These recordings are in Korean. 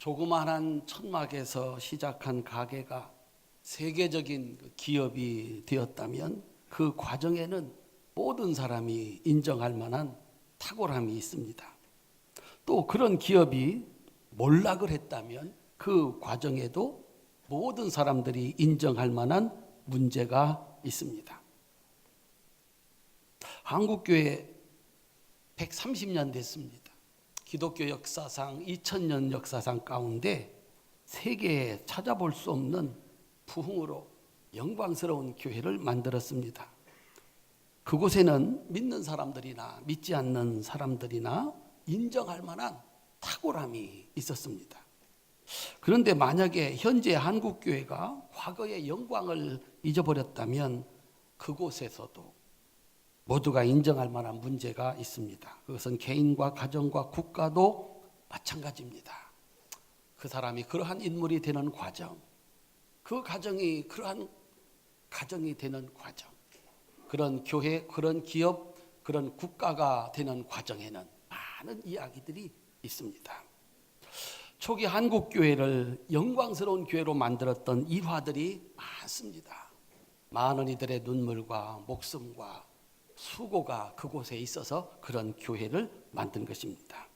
조그마한 천막에서 시작한 가게가 세계적인 기업이 되었다면 그 과정에는 모든 사람이 인정할 만한 탁월함이 있습니다. 또 그런 기업이 몰락을 했다면 그 과정에도 모든 사람들이 인정할 만한 문제가 있습니다. 한국교회 130년 됐습니다. 기독교 역사상 2000년 역사상 가운데 세계에 찾아볼 수 없는 부흥으로 영광스러운 교회를 만들었습니다. 그곳에는 믿는 사람들이나 믿지 않는 사람들이나 인정할 만한 탁월함이 있었습니다. 그런데 만약에 현재 한국교회가 과거의 영광을 잊어버렸다면 그곳에서도 모두가 인정할 만한 문제가 있습니다. 그것은 개인과 가정과 국가도 마찬가지입니다. 그 사람이 그러한 인물이 되는 과정, 그 가정이 그러한 가정이 되는 과정, 그런 교회, 그런 기업, 그런 국가가 되는 과정에는 많은 이야기들이 있습니다. 초기 한국교회를 영광스러운 교회로 만들었던 일화들이 많습니다. 많은 이들의 눈물과 목숨과 수고가 그곳에 있어서 그런 교회를 만든 것입니다.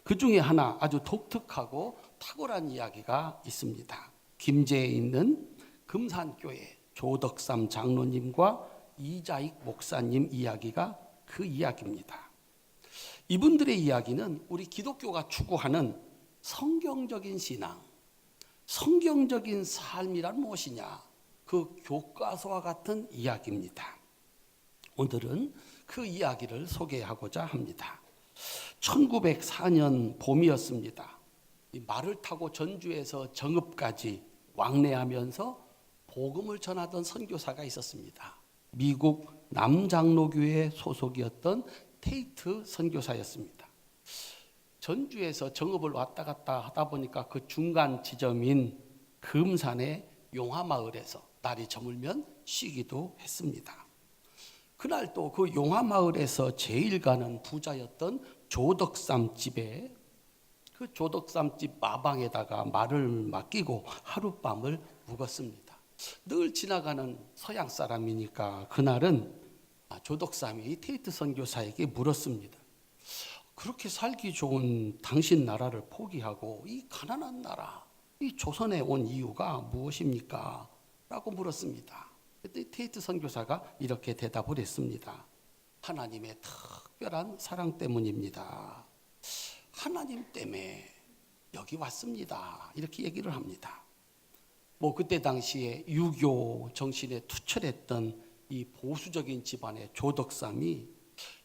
그 중에 하나 아주 독특하고 탁월한 이야기가 있습니다. 김제에 있는 금산교회 조덕삼 장로님과 이자익 목사님 이야기가 그 이야기입니다. 이분들의 이야기는 우리 기독교가 추구하는 성경적인 신앙, 성경적인 삶이란 무엇이냐, 그 교과서와 같은 이야기입니다. 오늘은 그 이야기를 소개하고자 합니다. 1904년 봄이었습니다. 말을 타고 전주에서 정읍까지 왕래하면서 복음을 전하던 선교사가 있었습니다. 미국 남장로교회 소속이었던 테이트 선교사였습니다. 전주에서 정읍을 왔다 갔다 하다 보니까 그 중간 지점인 금산의 용화마을에서 날이 저물면 쉬기도 했습니다. 그날 또 그 용화마을에서 제일 가는 부자였던 조덕삼집에 그 조덕삼집 마방에다가 말을 맡기고 하룻밤을 묵었습니다. 늘 지나가는 서양 사람이니까 그날은 조덕삼이 테이트 선교사에게 물었습니다. 그렇게 살기 좋은 당신 나라를 포기하고 이 가난한 나라, 이 조선에 온 이유가 무엇입니까? 라고 물었습니다. 그때 테이트 선교사가 이렇게 대답을 했습니다. 하나님의 특별한 사랑 때문입니다. 하나님 때문에 여기 왔습니다. 이렇게 얘기를 합니다. 그때 당시에 유교 정신에 투철했던 이 보수적인 집안의 조덕삼이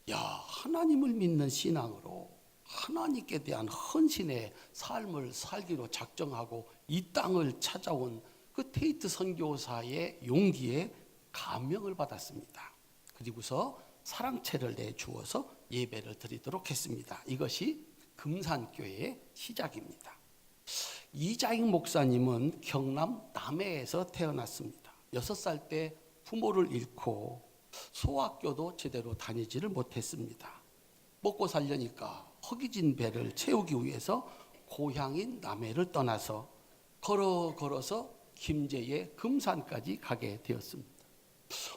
하나님을 믿는 신앙으로 하나님께 대한 헌신의 삶을 살기로 작정하고 이 땅을 찾아온 그 테이트 선교사의 용기에 감명을 받았습니다. 그리고서 사랑채를 내주어서 예배를 드리도록 했습니다. 이것이 금산교회의 시작입니다. 이자익 목사님은 경남 남해에서 태어났습니다. 6살 때 부모를 잃고 소학교도 제대로 다니지를 못했습니다. 먹고 살려니까 허기진 배를 채우기 위해서 고향인 남해를 떠나서 걸어서 김제의 금산까지 가게 되었습니다.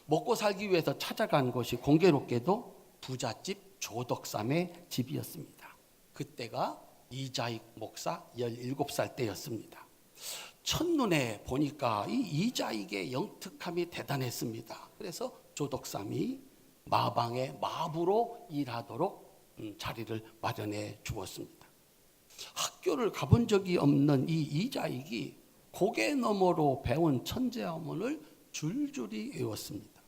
먹고 살기 위해서 찾아간 곳이 공교롭게도 부잣집 조덕삼의 집이었습니다. 그때가 이자익 목사 17살 때였습니다. 첫눈에 보니까 이 이자익의 영특함이 대단했습니다. 그래서 조덕삼이 마방의 마부로 일하도록 자리를 마련해 주었습니다. 학교를 가본 적이 없는 이 이자익이 고개 너머로 배운 천재어문을 줄줄이 외웠습니다.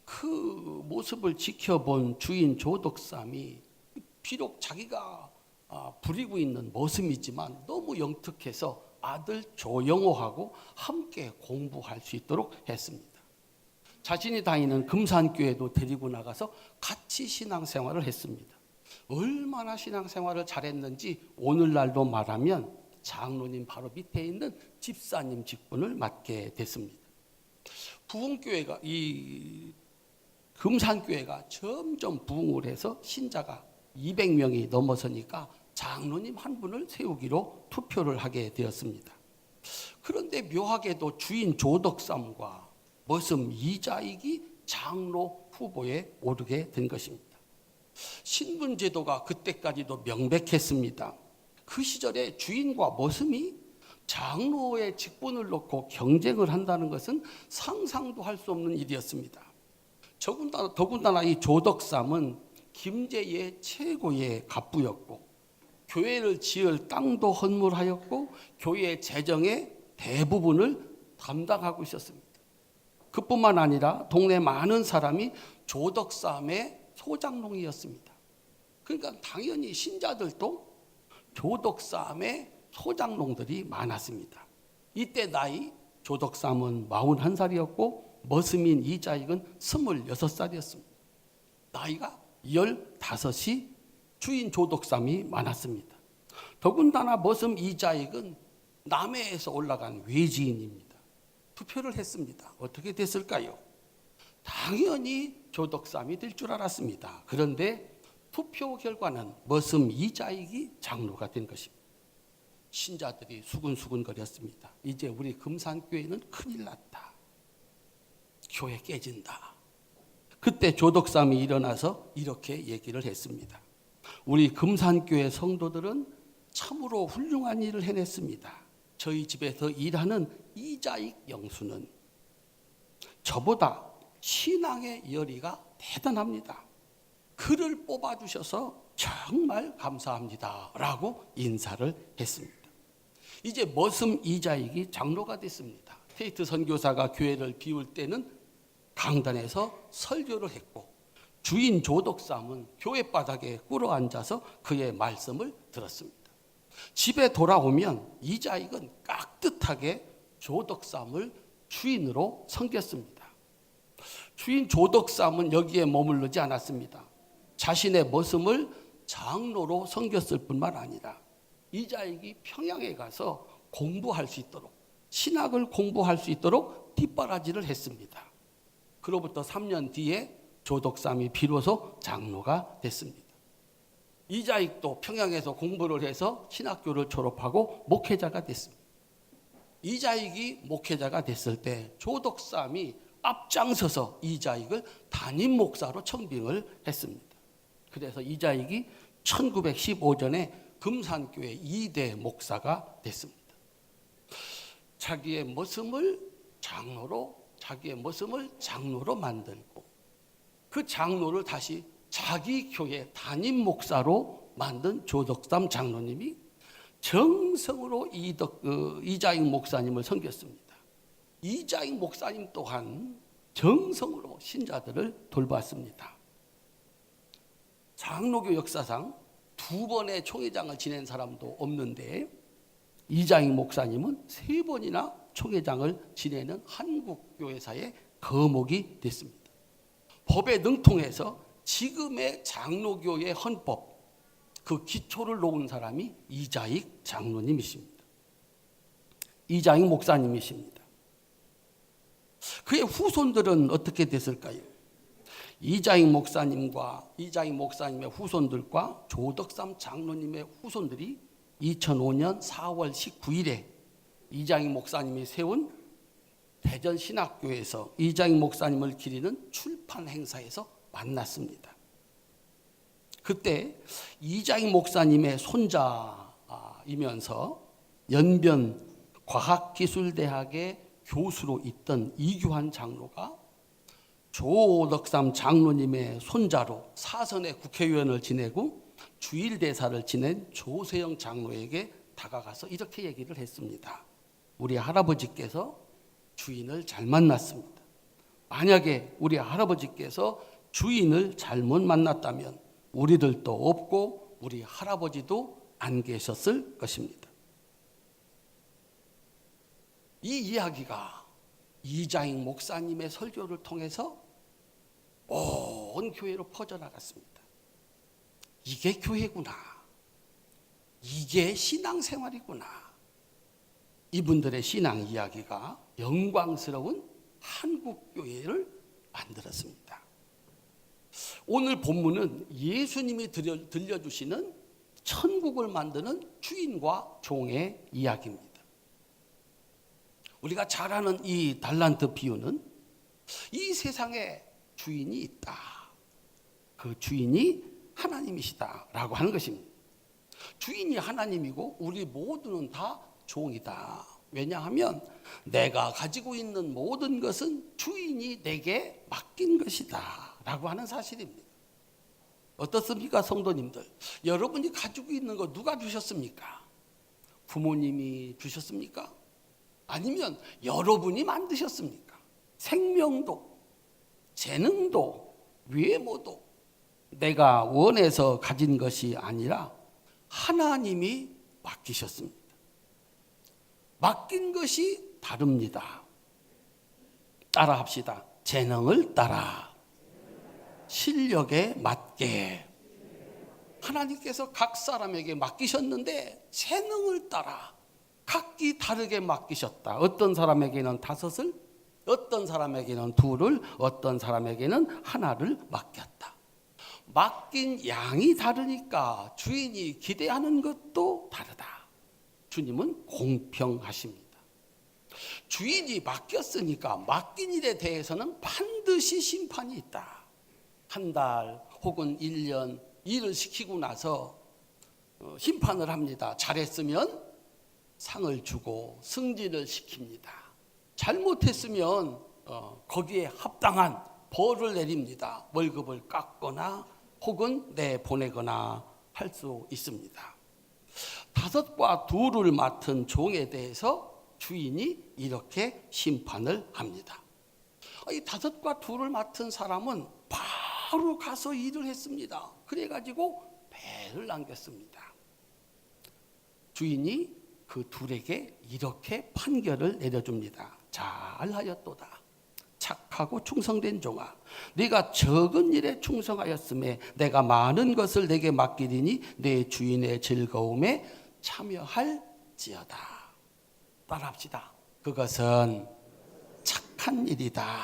그 모습을 지켜본 주인 조덕삼이 비록 자기가 부리고 있는 모습이지만 너무 영특해서 아들 조영호하고 함께 공부할 수 있도록 했습니다. 자신이 다니는 금산교회도 데리고 나가서 같이 신앙생활을 했습니다. 얼마나 신앙생활을 잘했는지 오늘날로 말하면 장로님 바로 밑에 있는 집사님 직분을 맡게 됐습니다. 부흥교회가 이 금산교회가 점점 부흥을 해서 신자가 200명이 넘어서니까 장로님 한 분을 세우기로 투표를 하게 되었습니다. 그런데 묘하게도 주인 조덕삼과 머슴 이자익이 장로 후보에 오르게 된 것입니다. 신분제도가 그때까지도 명백했습니다. 그 시절에 주인과 머슴이 장로의 직분을 놓고 경쟁을 한다는 것은 상상도 할 수 없는 일이었습니다. 더군다나 이 조덕삼은 김제의 최고의 갑부였고 교회를 지을 땅도 헌물하였고 교회 재정의 대부분을 담당하고 있었습니다. 그뿐만 아니라 동네 많은 사람이 조덕삼의 소장농이었습니다. 그러니까 당연히 신자들도 조덕삼의 소장농들이 많았습니다. 이때 나이 조덕삼은 41살이었고 머슴인 이자익은 26살이었습니다. 나이가 15이 주인 조덕삼이 많았습니다. 더군다나 머슴 이자익은 남해에서 올라간 외지인입니다. 투표를 했습니다. 어떻게 됐을까요? 당연히 조덕삼이 될 줄 알았습니다. 그런데 투표 결과는 머슴 이자익이 장로가 된 것입니다. 신자들이 수근수근거렸습니다. 이제 우리 금산교회는 큰일 났다. 교회 깨진다. 그때 조덕삼이 일어나서 이렇게 얘기를 했습니다. 우리 금산교회 성도들은 참으로 훌륭한 일을 해냈습니다. 저희 집에서 일하는 이자익 영수는 저보다 신앙의 열의가 대단합니다. 그를 뽑아주셔서 정말 감사합니다. 라고 인사를 했습니다. 이제 머슴 이자익이 장로가 됐습니다. 테이트 선교사가 교회를 비울 때는 강단에서 설교를 했고 주인 조덕삼은 교회 바닥에 꿇어 앉아서 그의 말씀을 들었습니다. 집에 돌아오면 이자익은 깍듯하게 조덕삼을 주인으로 섬겼습니다. 주인 조덕삼은 여기에 머무르지 않았습니다. 자신의 머슴을 장로로 섬겼을 뿐만 아니라 이자익이 평양에 가서 공부할 수 있도록 신학을 공부할 수 있도록 뒷바라지를 했습니다. 그로부터 3년 뒤에 조덕삼이 비로소 장로가 됐습니다. 이자익도 평양에서 공부를 해서 신학교를 졸업하고 목회자가 됐습니다. 이자익이 목회자가 됐을 때 조덕삼이 앞장서서 이자익을 담임 목사로 청빙을 했습니다. 그래서 이자익이 1915년에 금산교회 2대 목사가 됐습니다. 자기의 머슴을 장로로 만들고 그 장로를 다시 자기 교회 담임 목사로 만든 조덕삼 장로님이 정성으로 이자익 목사님을 섬겼습니다. 이자익 목사님 또한 정성으로 신자들을 돌봤습니다. 장로교 역사상 2번의 총회장을 지낸 사람도 없는데 이자익 목사님은 3번이나 총회장을 지내는 한국교회사의 거목이 됐습니다. 법에 능통해서 지금의 장로교의 헌법, 그 기초를 놓은 사람이 이자익 장로님이십니다. 이자익 목사님이십니다. 그의 후손들은 어떻게 됐을까요? 이자익 목사님의 후손들과 조덕삼 장로님의 후손들이 2005년 4월 19일에 이자익 목사님이 세운 대전신학교에서 이자익 목사님을 기리는 출판 행사에서 만났습니다. 그때 이자익 목사님의 손자이면서 연변 과학기술대학의 교수로 있던 이규환 장로가 조덕삼 장로님의 손자로 사선의 국회의원을 지내고 주일대사를 지낸 조세영 장로에게 다가가서 이렇게 얘기를 했습니다. 우리 할아버지께서 주인을 잘 만났습니다. 만약에 우리 할아버지께서 주인을 잘못 만났다면 우리들도 없고 우리 할아버지도 안 계셨을 것입니다. 이 이야기가 이자익 목사님의 설교를 통해서 온 교회로 퍼져나갔습니다. 이게 교회구나. 이게 신앙생활이구나. 이분들의 신앙 이야기가 영광스러운 한국교회를 만들었습니다. 오늘 본문은 예수님이 들려주시는 천국을 만드는 주인과 종의 이야기입니다. 우리가 잘 아는 이 달란트 비유는 이 세상에 주인이 있다. 그 주인이 하나님이시다라고 하는 것입니다. 주인이 하나님이고 우리 모두는 다 종이다. 왜냐하면 내가 가지고 있는 모든 것은 주인이 내게 맡긴 것이다 라고 하는 사실입니다. 어떻습니까, 성도님들? 여러분이 가지고 있는 거 누가 주셨습니까? 부모님이 주셨습니까? 아니면 여러분이 만드셨습니까? 생명도, 재능도, 외모도 내가 원해서 가진 것이 아니라 하나님이 맡기셨습니다. 맡긴 것이 다릅니다. 따라 합시다. 재능을 따라, 실력에 맞게. 하나님께서 각 사람에게 맡기셨는데 재능을 따라 각기 다르게 맡기셨다. 어떤 사람에게는 5을, 어떤 사람에게는 2를, 어떤 사람에게는 1를 맡겼다. 맡긴 양이 다르니까 주인이 기대하는 것도 다르다. 주님은 공평하십니다. 주인이 맡겼으니까 맡긴 일에 대해서는 반드시 심판이 있다. 한 달 혹은 1년 일을 시키고 나서 심판을 합니다. 잘했으면 상을 주고 승진을 시킵니다. 잘못했으면 거기에 합당한 벌을 내립니다. 월급을 깎거나 혹은 내보내거나 할 수 있습니다. 5과 2를 맡은 종에 대해서 주인이 이렇게 심판을 합니다. 이 5과 2를 맡은 사람은 바로 가서 일을 했습니다. 그래가지고 배를 남겼습니다. 주인이 그 2에게 이렇게 판결을 내려줍니다. 잘하였도다. 착하고 충성된 종아, 네가 적은 일에 충성하였음에 내가 많은 것을 내게 맡기리니 내 주인의 즐거움에 참여할지어다. 따라합시다. 그것은 착한 일이다.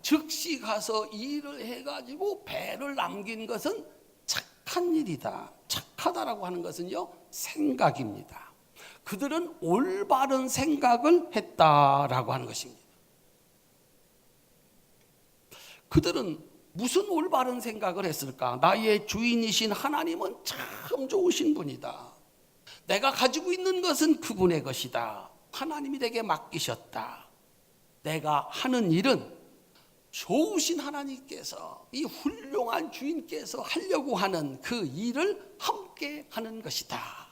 즉시 가서 일을 해가지고 배를 남긴 것은 착한 일이다. 착하다라고 하는 것은요, 생각입니다. 그들은 올바른 생각을 했다라고 하는 것입니다. 그들은 무슨 올바른 생각을 했을까? 나의 주인이신 하나님은 참 좋으신 분이다. 내가 가지고 있는 것은 그분의 것이다. 하나님이 내게 맡기셨다. 내가 하는 일은 좋으신 하나님께서, 이 훌륭한 주인께서 하려고 하는 그 일을 함께 하는 것이다.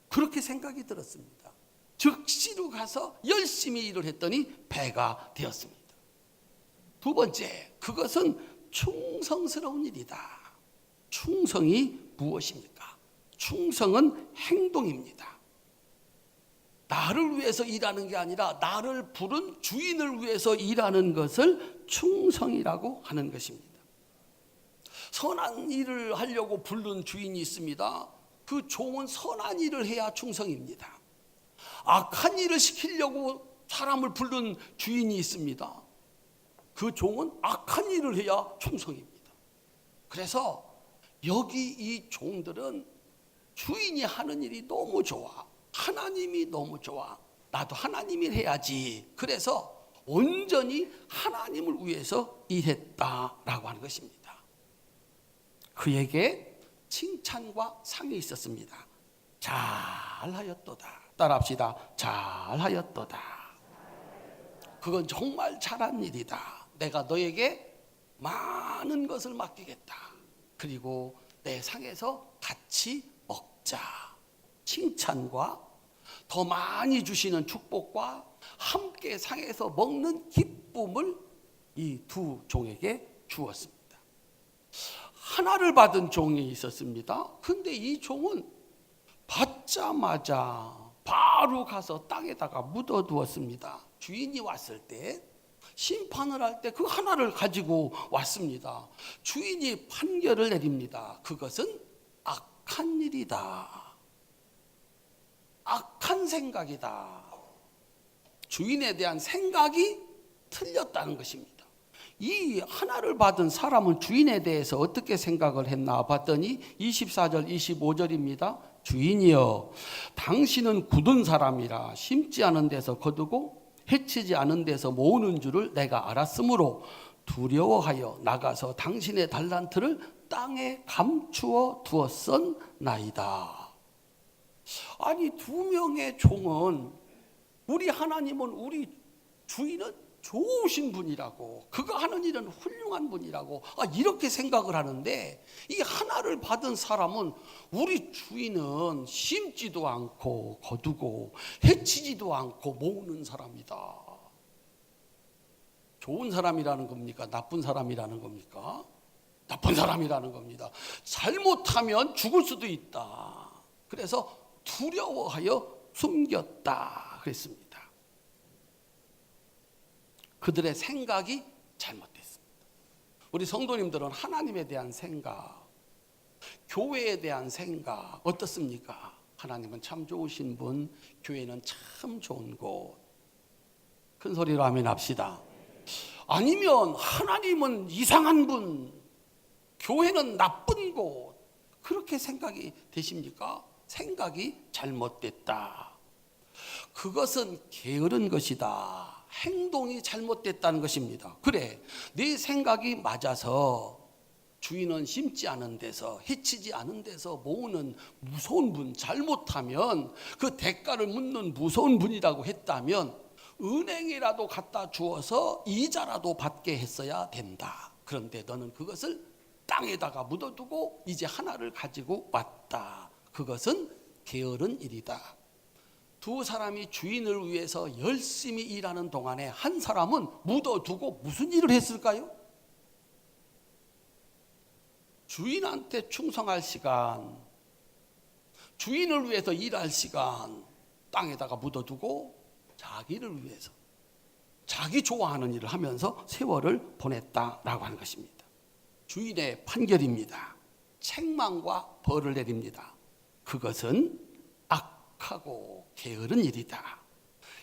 그렇게 생각이 들었습니다. 즉시로 가서 열심히 일을 했더니 배가 되었습니다. 2번째, 그것은 충성스러운 일이다. 충성이 무엇입니까? 충성은 행동입니다. 나를 위해서 일하는 게 아니라 나를 부른 주인을 위해서 일하는 것을 충성이라고 하는 것입니다. 선한 일을 하려고 부른 주인이 있습니다. 그 종은 선한 일을 해야 충성입니다. 악한 일을 시키려고 사람을 부른 주인이 있습니다. 그 종은 악한 일을 해야 충성입니다. 그래서 여기 이 종들은 주인이 하는 일이 너무 좋아. 하나님이 너무 좋아. 나도 하나님이 해야지. 그래서 온전히 하나님을 위해서 일했다라고 하는 것입니다. 그에게 칭찬과 상이 있었습니다. 잘하였도다. 따라합시다. 잘하였도다. 그건 정말 잘한 일이다. 내가 너에게 많은 것을 맡기겠다. 그리고 내 상에서 같이 먹자. 칭찬과 더 많이 주시는 축복과 함께 상에서 먹는 기쁨을 이 2 종에게 주었습니다. 하나를 받은 종이 있었습니다. 근데 이 종은 받자마자 바로 가서 땅에다가 묻어두었습니다. 주인이 왔을 때, 심판을 할 때 그 하나를 가지고 왔습니다. 주인이 판결을 내립니다. 그것은 악한 일이다. 악한 생각이다. 주인에 대한 생각이 틀렸다는 것입니다. 이 하나를 받은 사람은 주인에 대해서 어떻게 생각을 했나 봤더니 24절 25절입니다. 주인이여 당신은 굳은 사람이라 심지 않은 데서 거두고 해치지 않은 데서 모으는 줄을 내가 알았으므로 두려워하여 나가서 당신의 달란트를 땅에 감추어 두었었나이다. 아니, 두 명의 종은 우리 하나님은 우리 주인은 좋으신 분이라고, 그가 하는 일은 훌륭한 분이라고 이렇게 생각을 하는데, 이 하나를 받은 사람은 우리 주인은 심지도 않고 거두고 해치지도 않고 모으는 사람이다. 좋은 사람이라는 겁니까? 나쁜 사람이라는 겁니까? 나쁜 사람이라는 겁니다. 잘못하면 죽을 수도 있다. 그래서 두려워하여 숨겼다 그랬습니다. 그들의 생각이 잘못됐습니다. 우리 성도님들은 하나님에 대한 생각, 교회에 대한 생각 어떻습니까? 하나님은 참 좋으신 분, 교회는 참 좋은 곳. 큰 소리로 아멘 합시다. 아니면 하나님은 이상한 분, 교회는 나쁜 곳, 그렇게 생각이 되십니까? 생각이 잘못됐다. 그것은 게으른 것이다. 행동이 잘못됐다는 것입니다. 그래, 네 생각이 맞아서 주인은 심지 않은 데서 해치지 않은 데서 모으는 무서운 분, 잘못하면 그 대가를 묻는 무서운 분이라고 했다면 은행이라도 갖다 주어서 이자라도 받게 했어야 된다. 그런데 너는 그것을 땅에다가 묻어두고 이제 하나를 가지고 왔다. 그것은 게으른 일이다. 두 사람이 주인을 위해서 열심히 일하는 동안에 한 사람은 묻어두고 무슨 일을 했을까요? 주인한테 충성할 시간, 주인을 위해서 일할 시간 땅에다가 묻어두고 자기를 위해서 자기 좋아하는 일을 하면서 세월을 보냈다라고 하는 것입니다. 주인의 판결입니다. 책망과 벌을 내립니다. 그것은 악하고 게으른 일이다.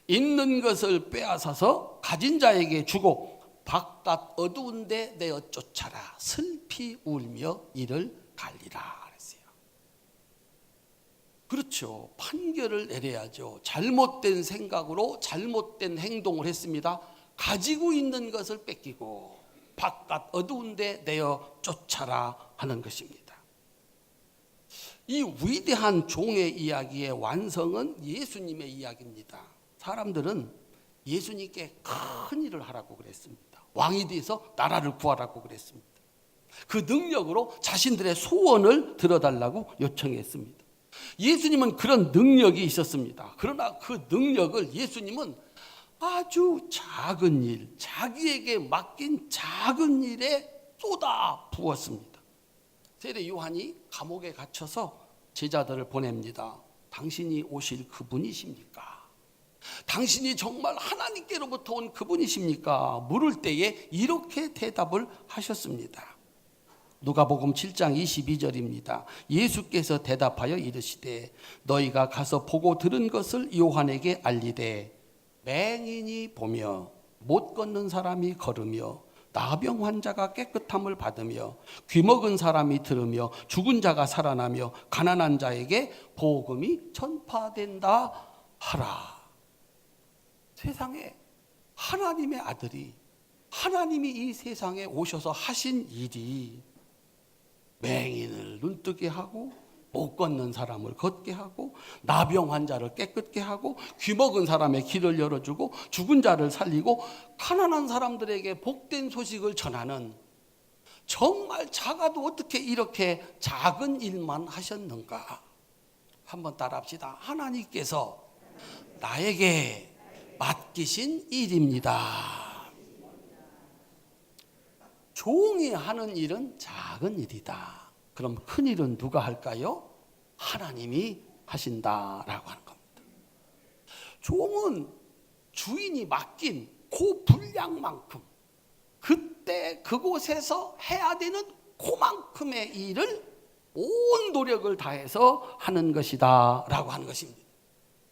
있는 것을 빼앗아서 가진 자에게 주고 바깥 어두운 데 내어 쫓아라. 슬피 울며 이를 갈리라 그랬어요. 그렇죠. 판결을 내려야죠. 잘못된 생각으로 잘못된 행동을 했습니다. 가지고 있는 것을 뺏기고 바깥 어두운 데 내어 쫓아라 하는 것입니다. 이 위대한 종의 이야기의 완성은 예수님의 이야기입니다. 사람들은 예수님께 큰 일을 하라고 그랬습니다. 왕이 돼서 나라를 구하라고 그랬습니다. 그 능력으로 자신들의 소원을 들어달라고 요청했습니다. 예수님은 그런 능력이 있었습니다. 그러나 그 능력을 예수님은 아주 작은 일, 자기에게 맡긴 작은 일에 쏟아 부었습니다. 세례 요한이 감옥에 갇혀서 제자들을 보냅니다. 당신이 오실 그분이십니까? 당신이 정말 하나님께로부터 온 그분이십니까? 물을 때에 이렇게 대답을 하셨습니다. 누가복음 7장 22절입니다. 예수께서 대답하여 이르시되 너희가 가서 보고 들은 것을 요한에게 알리되 맹인이 보며 못 걷는 사람이 걸으며 나병 환자가 깨끗함을 받으며 귀먹은 사람이 들으며 죽은 자가 살아나며 가난한 자에게 복음이 전파된다 하라. 세상에 하나님의 아들이, 하나님이 이 세상에 오셔서 하신 일이 맹인을 눈뜨게 하고 못 걷는 사람을 걷게 하고 나병 환자를 깨끗게 하고 귀먹은 사람의 길을 열어주고 죽은 자를 살리고 가난한 사람들에게 복된 소식을 전하는, 정말 작아도 어떻게 이렇게 작은 일만 하셨는가? 한번 따라합시다. 하나님께서 나에게 맡기신 일입니다. 종이 하는 일은 작은 일이다. 그럼 큰 일은 누가 할까요? 하나님이 하신다라고 하는 겁니다. 종은 주인이 맡긴 그 분량만큼 그때 그곳에서 해야 되는 그만큼의 일을 온 노력을 다해서 하는 것이다 라고 하는 것입니다.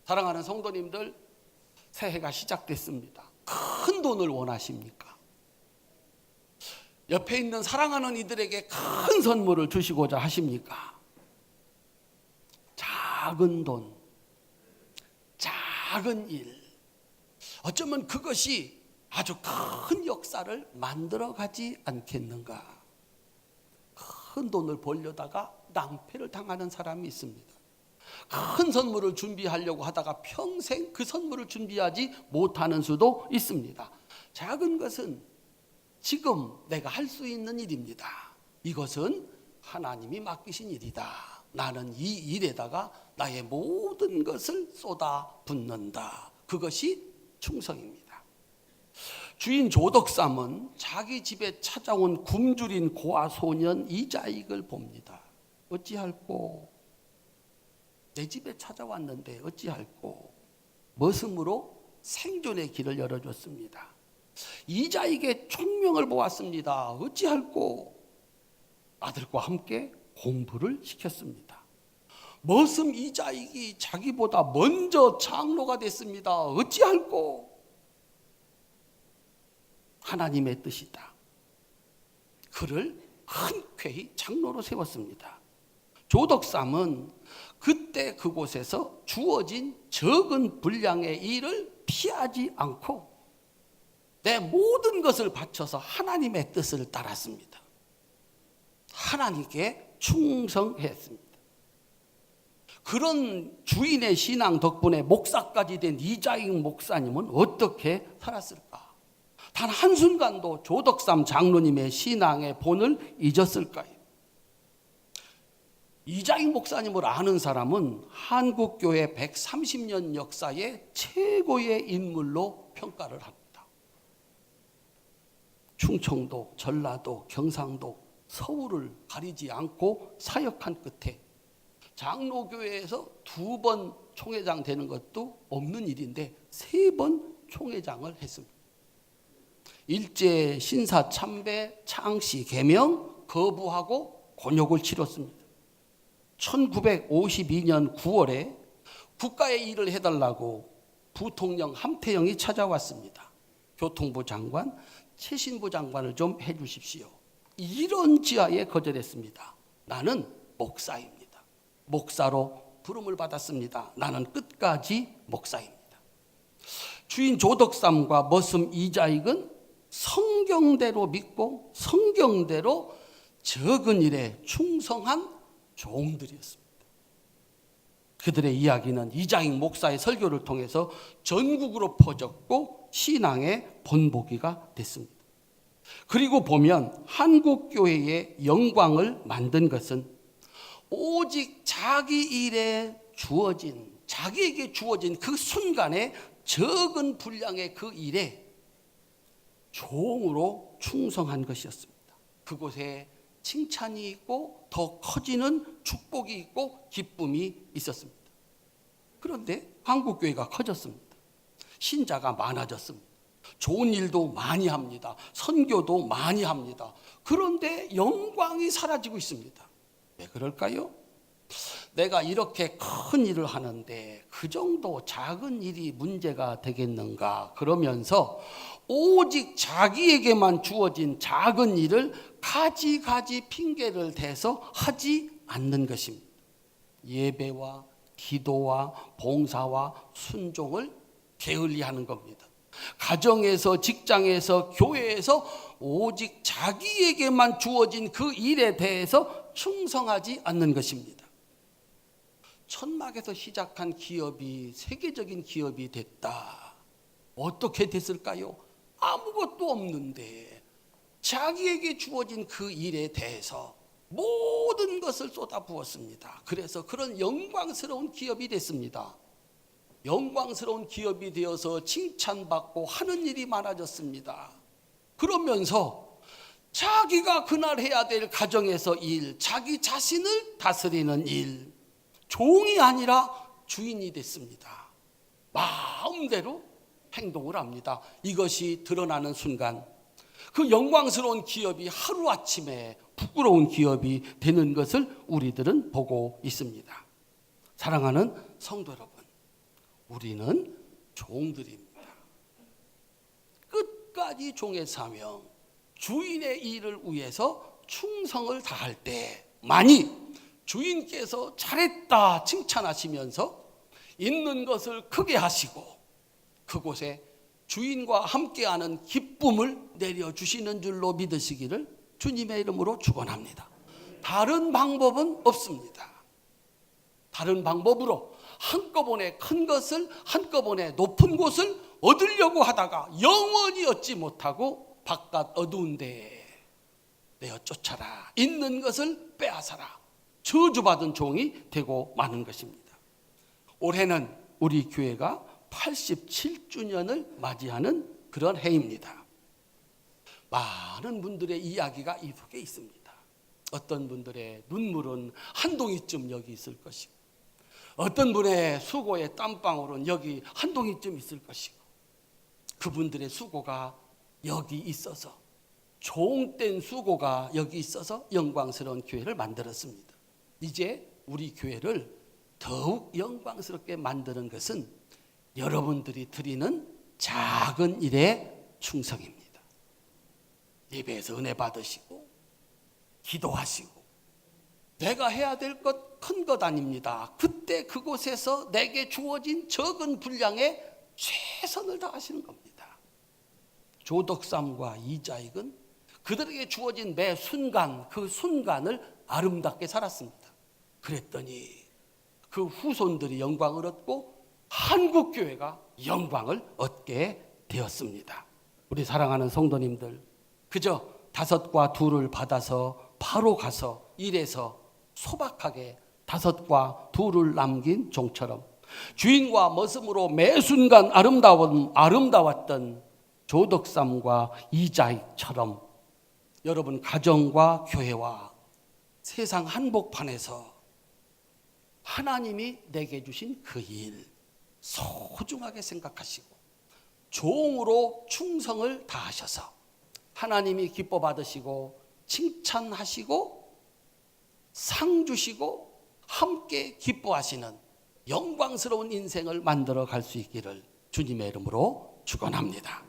사랑하는 성도님들, 새해가 시작됐습니다. 큰 돈을 원하십니까? 옆에 있는 사랑하는 이들에게 큰 선물을 주시고자 하십니까? 작은 돈, 작은 일, 어쩌면 그것이 아주 큰 역사를 만들어 가지 않겠는가? 큰 돈을 벌려다가 낭패를 당하는 사람이 있습니다. 큰 선물을 준비하려고 하다가 평생 그 선물을 준비하지 못하는 수도 있습니다. 작은 것은 지금 내가 할 수 있는 일입니다. 이것은 하나님이 맡기신 일이다. 나는 이 일에다가 나의 모든 것을 쏟아 붓는다. 그것이 충성입니다. 주인 조덕삼은 자기 집에 찾아온 굶주린 고아 소년 이자익을 봅니다. 어찌할꼬? 내 집에 찾아왔는데 어찌할꼬? 머슴으로 생존의 길을 열어줬습니다. 이자익의 총명을 보았습니다. 어찌할꼬? 아들과 함께 공부를 시켰습니다. 머슴 이자익이 자기보다 먼저 장로가 됐습니다. 어찌할꼬? 하나님의 뜻이다. 그를 흔쾌히 장로로 세웠습니다. 조덕삼은 그때 그곳에서 주어진 적은 분량의 일을 피하지 않고 내 모든 것을 바쳐서 하나님의 뜻을 따랐습니다. 하나님께 충성했습니다. 그런 주인의 신앙 덕분에 목사까지 된 이자익 목사님은 어떻게 살았을까? 단 한순간도 조덕삼 장로님의 신앙의 본을 잊었을까요? 이자익 목사님을 아는 사람은 한국교회 130년 역사의 최고의 인물로 평가를 합니다. 충청도, 전라도, 경상도, 서울을 가리지 않고 사역한 끝에 장로교회에서 2번 총회장 되는 것도 없는 일인데 3번 총회장을 했습니다. 일제 신사 참배 창씨 개명 거부하고 곤욕을 치렀습니다. 1952년 9월에 국가의 일을 해달라고 부통령 함태영이 찾아왔습니다. 교통부 장관, 최신부 장관을 좀 해주십시오. 이런 지하에 거절했습니다. 나는 목사입니다. 목사로 부름을 받았습니다. 나는 끝까지 목사입니다. 주인 조덕삼과 머슴 이자익은 성경대로 믿고 성경대로 적은 일에 충성한 종들이었습니다. 그들의 이야기는 이자익 목사의 설교를 통해서 전국으로 퍼졌고 신앙의 본보기가 됐습니다. 그리고 보면 한국교회의 영광을 만든 것은 오직 자기 일에 주어진, 자기에게 주어진 그 순간에 적은 분량의 그 일에 종으로 충성한 것이었습니다. 그곳에 칭찬이 있고 더 커지는 축복이 있고 기쁨이 있었습니다. 그런데 한국교회가 커졌습니다. 신자가 많아졌습니다. 좋은 일도 많이 합니다. 선교도 많이 합니다. 그런데 영광이 사라지고 있습니다. 왜 그럴까요? 내가 이렇게 큰 일을 하는데 그 정도 작은 일이 문제가 되겠는가? 그러면서 오직 자기에게만 주어진 작은 일을 가지가지 핑계를 대서 하지 않는 것입니다. 예배와 기도와 봉사와 순종을 게을리하는 겁니다. 가정에서, 직장에서, 교회에서 오직 자기에게만 주어진 그 일에 대해서 충성하지 않는 것입니다. 천막에서 시작한 기업이 세계적인 기업이 됐다. 어떻게 됐을까요? 아무것도 없는데 자기에게 주어진 그 일에 대해서 모든 것을 쏟아부었습니다. 그래서 그런 영광스러운 기업이 됐습니다. 영광스러운 기업이 되어서 칭찬받고 하는 일이 많아졌습니다. 그러면서 자기가 그날 해야 될 가정에서 일, 자기 자신을 다스리는 일, 종이 아니라 주인이 됐습니다. 마음대로 행동을 합니다. 이것이 드러나는 순간 그 영광스러운 기업이 하루아침에 부끄러운 기업이 되는 것을 우리들은 보고 있습니다. 사랑하는 성도 여러분, 우리는 종들입니다. 끝까지 종의 사명, 주인의 일을 위해서 충성을 다할 때 만일 주인께서 잘했다 칭찬하시면서 있는 것을 크게 하시고 그곳에 주인과 함께하는 기쁨을 내려주시는 줄로 믿으시기를 주님의 이름으로 축원합니다. 다른 방법은 없습니다. 다른 방법으로 한꺼번에 큰 것을, 한꺼번에 높은 곳을 얻으려고 하다가 영원히 얻지 못하고 바깥 어두운 데에 내어 쫓아라, 있는 것을 빼앗아라, 저주받은 종이 되고 마는 것입니다. 올해는 우리 교회가 87주년을 맞이하는 그런 해입니다. 많은 분들의 이야기가 이 속에 있습니다. 어떤 분들의 눈물은 한 동이쯤 여기 있을 것이고, 어떤 분의 수고의 땀방울은 여기 한 동이쯤 있을 것이고, 그분들의 수고가 여기 있어서, 종된 수고가 여기 있어서 영광스러운 교회를 만들었습니다. 이제 우리 교회를 더욱 영광스럽게 만드는 것은 여러분들이 드리는 작은 일의 충성입니다. 예배에서 은혜 받으시고 기도하시고, 내가 해야 될 것 큰 것 아닙니다. 그때 그곳에서 내게 주어진 적은 분량에 최선을 다하시는 겁니다. 조덕삼과 이자익은 그들에게 주어진 매 순간, 그 순간을 아름답게 살았습니다. 그랬더니 그 후손들이 영광을 얻고 한국교회가 영광을 얻게 되었습니다. 우리 사랑하는 성도님들, 그저 5과 2를 받아서 바로 가서 일해서 소박하게 5과 2를 남긴 종처럼 주인과 머슴으로 매 순간 아름다웠던 조덕삼과 이자익처럼 여러분 가정과 교회와 세상 한복판에서 하나님이 내게 주신 그 일 소중하게 생각하시고 종으로 충성을 다하셔서 하나님이 기뻐 받으시고 칭찬하시고 상 주시고 함께 기뻐하시는 영광스러운 인생을 만들어 갈 수 있기를 주님의 이름으로 축원합니다.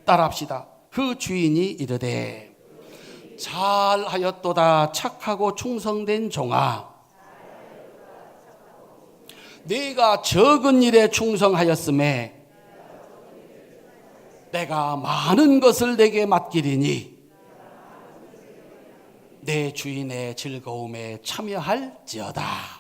따라합시다. 그 주인이 이르되 잘하였도다 착하고 충성된 종아, 네가 적은 일에 충성하였음에 내가 많은 것을 내게 맡기리니 내 주인의 즐거움에 참여할지어다.